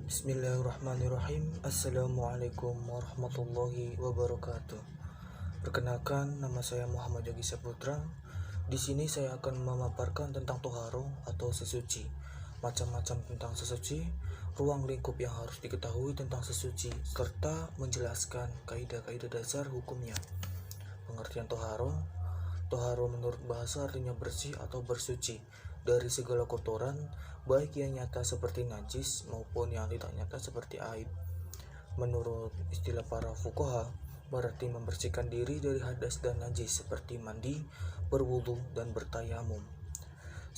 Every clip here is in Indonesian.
Bismillahirrahmanirrahim. Assalamualaikum warahmatullahi wabarakatuh. Perkenalkan, nama saya Muhammad Yogi Saputra. Di sini saya akan memaparkan tentang toharo atau sesuci, macam-macam tentang sesuci, ruang lingkup yang harus diketahui tentang sesuci, serta menjelaskan kaidah-kaidah dasar hukumnya. Pengertian toharo. Toharo menurut bahasa artinya bersih atau bersuci dari segala kotoran, baik yang nyata seperti najis maupun yang tidak nyata seperti aib. Menurut istilah para fuqaha, berarti membersihkan diri dari hadas dan najis seperti mandi, berwudu, dan bertayamum.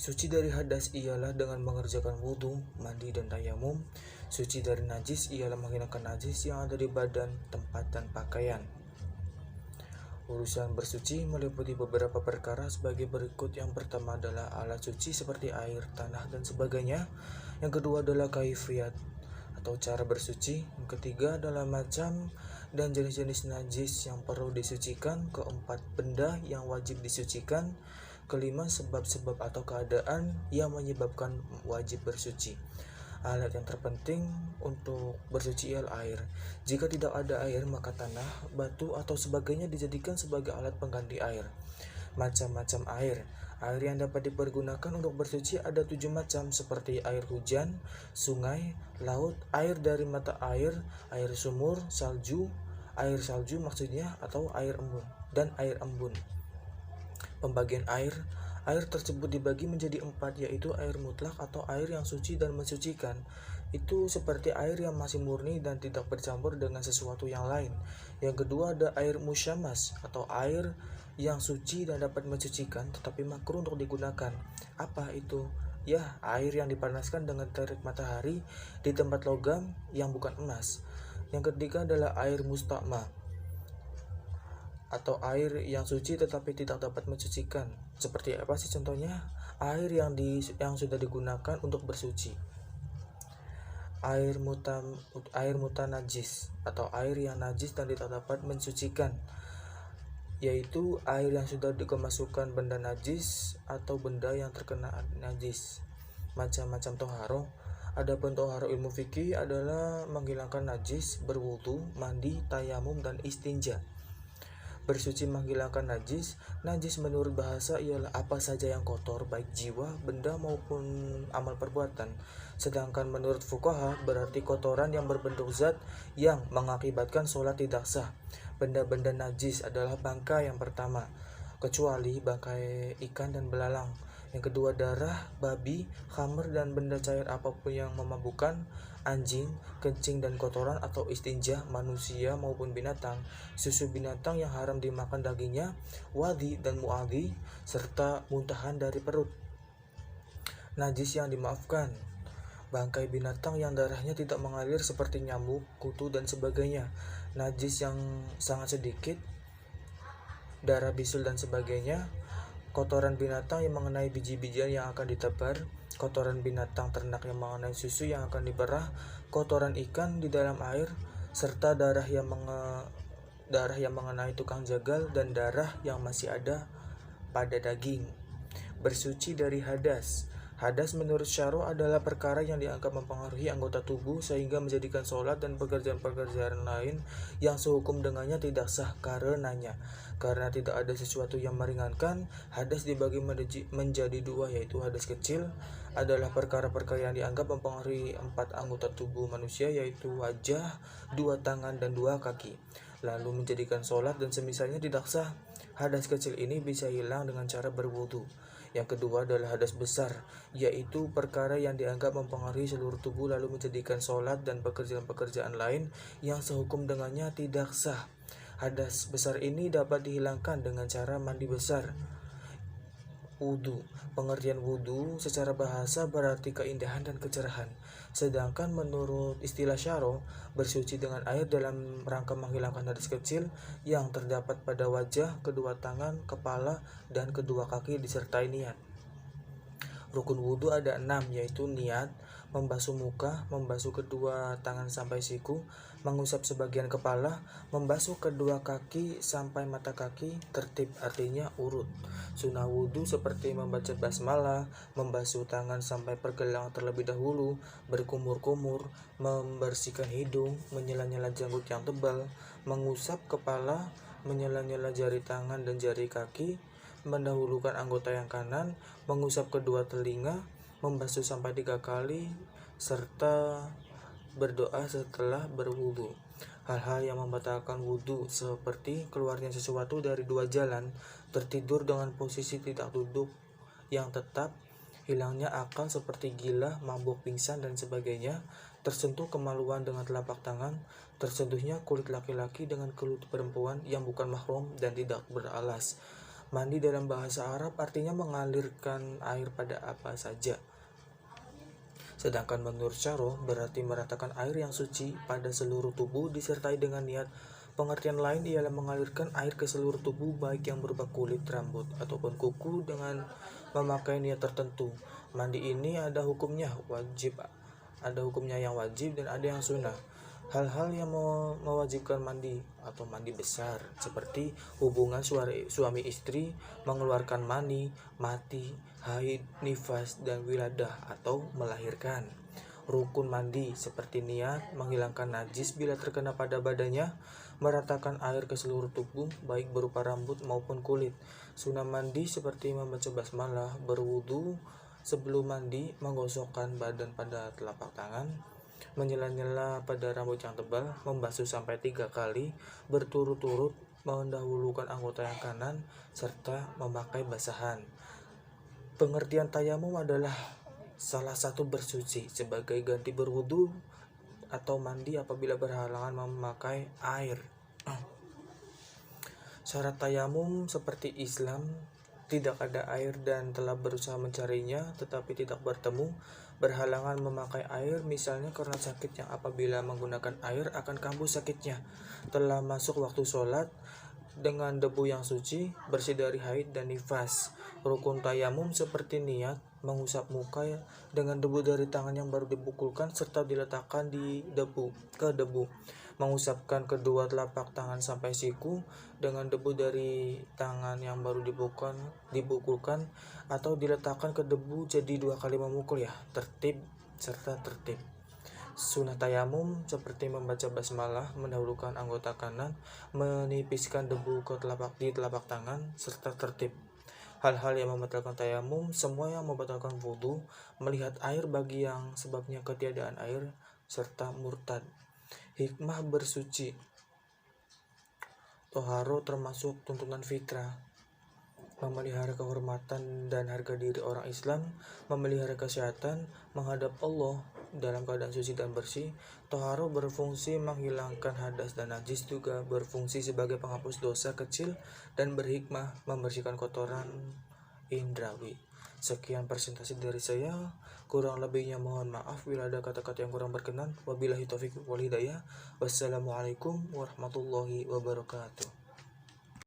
Suci dari hadas ialah dengan mengerjakan wudu, mandi, dan tayamum. Suci dari najis ialah menghilangkan najis yang ada di badan, tempat, dan pakaian. Urusan bersuci meliputi beberapa perkara sebagai berikut. Yang pertama adalah alat suci seperti air, tanah, dan sebagainya. Yang kedua adalah kaifiyat atau cara bersuci. Yang ketiga adalah macam dan jenis-jenis najis yang perlu disucikan. Keempat, benda yang wajib disucikan. Kelima, sebab-sebab atau keadaan yang menyebabkan wajib bersuci. Alat yang terpenting untuk bersuci ialah air. Jika tidak ada air, maka tanah, batu, atau sebagainya dijadikan sebagai alat pengganti air. Macam-macam air. Air yang dapat dipergunakan untuk bersuci ada 7 macam, seperti air hujan, sungai, laut, air dari mata air, air sumur, air salju maksudnya, atau air embun, dan air embun. Pembagian air. Air tersebut dibagi menjadi 4, yaitu air mutlak atau air yang suci dan mensucikan. Itu seperti air yang masih murni dan tidak bercampur dengan sesuatu yang lain. Yang kedua ada air musyamas atau air yang suci dan dapat mensucikan tetapi makruh untuk digunakan. Apa itu? Ya, air yang dipanaskan dengan terik matahari di tempat logam yang bukan emas. Yang ketiga adalah air musta'ma atau air yang suci tetapi tidak dapat mensucikan. Seperti apa sih contohnya? Air yang sudah digunakan untuk bersuci. Air mutanajis atau air yang najis dan tidak dapat mensucikan, yaitu air yang sudah dikemasukan benda najis atau benda yang terkena najis. Macam-macam toharo. Adapun toharo ilmu fikih adalah menghilangkan najis, berwudu, mandi, tayamum, dan istinja. Bersuci menghilangkan najis. Najis menurut bahasa ialah apa saja yang kotor, baik jiwa, benda maupun amal perbuatan. Sedangkan menurut fuqaha berarti kotoran yang berbentuk zat yang mengakibatkan sholat tidak sah. Benda-benda najis adalah bangkai yang pertama, kecuali bangkai ikan dan belalang. Yang kedua darah, babi, khamr, dan benda cair apapun yang memabukkan, anjing, kencing, dan kotoran atau istinja manusia maupun binatang, susu binatang yang haram dimakan dagingnya, wadi dan muadhi, serta muntahan dari perut. Najis yang dimaafkan, bangkai binatang yang darahnya tidak mengalir seperti nyamuk, kutu, dan sebagainya. Najis yang sangat sedikit, darah bisul dan sebagainya. Kotoran binatang yang mengenai biji-bijian yang akan ditebar, kotoran binatang ternak yang mengenai susu yang akan diperah, kotoran ikan di dalam air, serta darah yang mengenai tukang jagal dan darah yang masih ada pada daging. Bersuci dari hadas. Hadas menurut syarah adalah perkara yang dianggap mempengaruhi anggota tubuh sehingga menjadikan sholat dan pekerjaan-pekerjaan lain yang sehukum dengannya tidak sah karenanya. Karena tidak ada sesuatu yang meringankan, hadas dibagi menjadi 2, yaitu hadas kecil adalah perkara-perkara yang dianggap mempengaruhi 4 anggota tubuh manusia, yaitu wajah, 2 tangan, dan 2 kaki, lalu menjadikan sholat dan semisalnya tidak sah. Hadas kecil ini bisa hilang dengan cara berwudu. Yang kedua adalah hadas besar, yaitu perkara yang dianggap mempengaruhi seluruh tubuh lalu menjadikan sholat dan pekerjaan-pekerjaan lain yang sehukum dengannya tidak sah. Hadas besar ini dapat dihilangkan dengan cara mandi besar. Wudu. Pengertian wudu secara bahasa berarti keindahan dan kecerahan. Sedangkan menurut istilah syarah, bersuci dengan air dalam rangka menghilangkan hadas kecil yang terdapat pada wajah, kedua tangan, kepala, dan kedua kaki disertai niat. Rukun wudu ada 6, yaitu niat, membasuh muka, membasuh kedua tangan sampai siku, mengusap sebagian kepala, membasuh kedua kaki sampai mata kaki, tertib artinya urut. Sunnah wudhu seperti membaca basmalah, membasuh tangan sampai pergelangan terlebih dahulu, berkumur-kumur, membersihkan hidung, menyela-nyela janggut yang tebal, mengusap kepala, menyela-nyela jari tangan dan jari kaki, mendahulukan anggota yang kanan, mengusap kedua telinga, membasuh sampai 3 kali, serta berdoa setelah berwudu. Hal-hal yang membatalkan wudu seperti keluarnya sesuatu dari 2 jalan, tertidur dengan posisi tidak duduk yang tetap, hilangnya akal seperti gila, mabuk, pingsan, dan sebagainya, tersentuh kemaluan dengan telapak tangan, tersentuhnya kulit laki-laki dengan kulit perempuan yang bukan mahram dan tidak beralas. Mandi dalam bahasa Arab artinya mengalirkan air pada apa saja. Sedangkan menurut Syarah berarti meratakan air yang suci pada seluruh tubuh disertai dengan niat. Pengertian lain ialah mengalirkan air ke seluruh tubuh baik yang berupa kulit, rambut, ataupun kuku dengan memakai niat tertentu. Mandi ini ada hukumnya yang wajib dan ada yang sunnah. Hal-hal yang mewajibkan mandi atau mandi besar seperti hubungan suami istri, mengeluarkan mani, mati, haid, nifas, dan wiladah atau melahirkan. Rukun mandi seperti niat, menghilangkan najis bila terkena pada badannya, meratakan air ke seluruh tubuh baik berupa rambut maupun kulit. Sunnah mandi seperti membaca basmalah, berwudu sebelum mandi, menggosokkan badan pada telapak tangan, menyela-nyela pada rambut yang tebal, membasuh sampai 3 kali berturut-turut, mendahulukan anggota yang kanan, serta memakai basahan. Pengertian tayamum adalah salah satu bersuci sebagai ganti berwudu atau mandi apabila berhalangan memakai air. Syarat tayamum seperti Islam, tidak ada air dan telah berusaha mencarinya tetapi tidak bertemu, berhalangan memakai air misalnya karena sakit yang apabila menggunakan air akan kambuh sakitnya, telah masuk waktu sholat dengan debu yang suci, bersih dari haid dan nifas. Rukun tayamum seperti niat, mengusap muka dengan debu dari tangan yang baru dipukulkan serta diletakkan di debu, mengusapkan kedua telapak tangan sampai siku dengan debu dari tangan yang baru dipukulkan atau diletakkan ke debu jadi 2 kali memukul tertib. Sunnah tayamum seperti membaca basmalah, mendahulukan anggota kanan, menipiskan debu di telapak tangan, serta tertib. Hal-hal yang membatalkan tayamum, semua yang membatalkan wudu, melihat air bagi yang sebabnya ketiadaan air, serta murtad. Hikmah bersuci. Toharo termasuk tuntunan fitrah, memelihara kehormatan dan harga diri orang Islam, memelihara kesehatan, menghadap Allah dalam keadaan suci dan bersih. Toharo berfungsi menghilangkan hadas dan najis, juga berfungsi sebagai penghapus dosa kecil dan berhikmah membersihkan kotoran indrawi. Sekian presentasi dari saya, kurang lebihnya mohon maaf bila ada kata-kata yang kurang berkenan. Wabillahi taufiq wal hidayah. Wassalamualaikum warahmatullahi wabarakatuh.